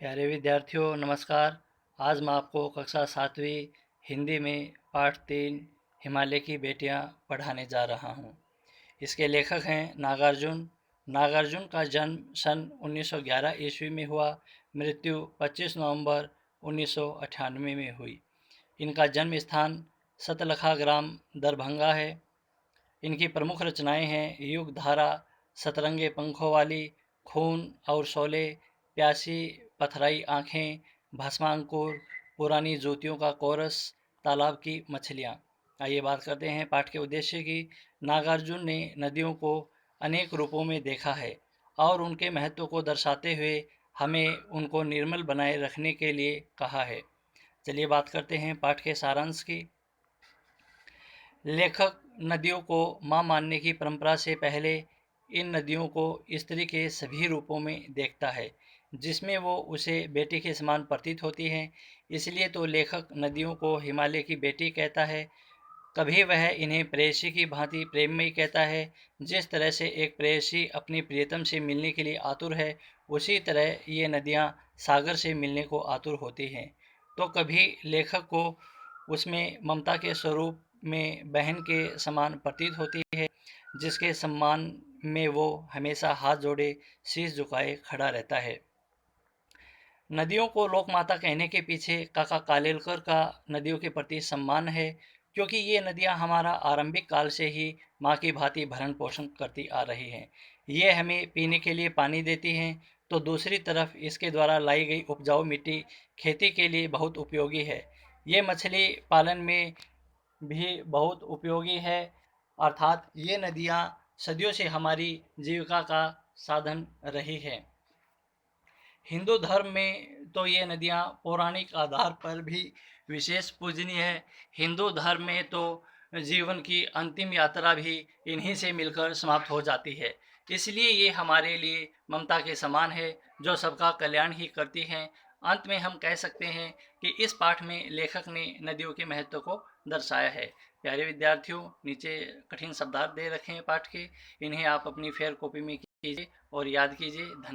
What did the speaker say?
प्यारे विद्यार्थियों नमस्कार। आज मैं आपको कक्षा 7वीं हिंदी में पाठ 3 हिमालय की बेटियां पढ़ाने जा रहा हूं। इसके लेखक हैं नागार्जुन। नागार्जुन का जन्म सन 1911 ईस्वी में हुआ। मृत्यु 25 नवंबर 1998 में हुई। इनका जन्म स्थान सतलखा ग्राम दरभंगा है। इनकी प्रमुख रचनाएं हैं युग धारा, सतरंगे पंखों वाली, खून और शोले, प्यासी पथराई आँखें, भस्मांकुर, पुरानी ज्योतियों का कोरस, तालाब की मछलियाँ। आइए बात करते हैं पाठ के उद्देश्य की। नागार्जुन ने नदियों को अनेक रूपों में देखा है और उनके महत्व को दर्शाते हुए हमें उनको निर्मल बनाए रखने के लिए कहा है। चलिए बात करते हैं पाठ के सारांश की। लेखक नदियों को माँ मानने की परंपरा से पहले इन नदियों को स्त्री के सभी रूपों में देखता है, जिसमें वो उसे बेटी के समान प्रतीत होती हैं। इसलिए तो लेखक नदियों को हिमालय की बेटी कहता है। कभी वह इन्हें प्रेयसी की भांति प्रेममयी कहता है। जिस तरह से एक प्रेयसी अपनी प्रियतम से मिलने के लिए आतुर है, उसी तरह ये नदियाँ सागर से मिलने को आतुर होती हैं। तो कभी लेखक को उसमें ममता के स्वरूप में बहन के समान प्रतीत होती है, जिसके सम्मान में वो हमेशा हाथ जोड़े शीश झुकाए खड़ा रहता है। नदियों को लोकमाता कहने के पीछे काका कालेलकर का नदियों के प्रति सम्मान है, क्योंकि ये नदियाँ हमारा आरंभिक काल से ही माँ की भांति भरण पोषण करती आ रही हैं। ये हमें पीने के लिए पानी देती हैं, तो दूसरी तरफ इसके द्वारा लाई गई उपजाऊ मिट्टी खेती के लिए बहुत उपयोगी है। ये मछली पालन में भी बहुत उपयोगी है। अर्थात ये नदियाँ सदियों से हमारी जीविका का साधन रही है। हिंदू धर्म में तो ये नदियाँ पौराणिक आधार पर भी विशेष पूजनीय है। हिंदू धर्म में तो जीवन की अंतिम यात्रा भी इन्हीं से मिलकर समाप्त हो जाती है। इसलिए ये हमारे लिए ममता के समान है, जो सबका कल्याण ही करती हैं। अंत में हम कह सकते हैं कि इस पाठ में लेखक ने नदियों के महत्व को दर्शाया है। प्यारे विद्यार्थियों, नीचे कठिन शब्दार्थ दे रखे हैं पाठ के, इन्हें आप अपनी फेयर कॉपी में कीजिए और याद कीजिए। धन्यवाद।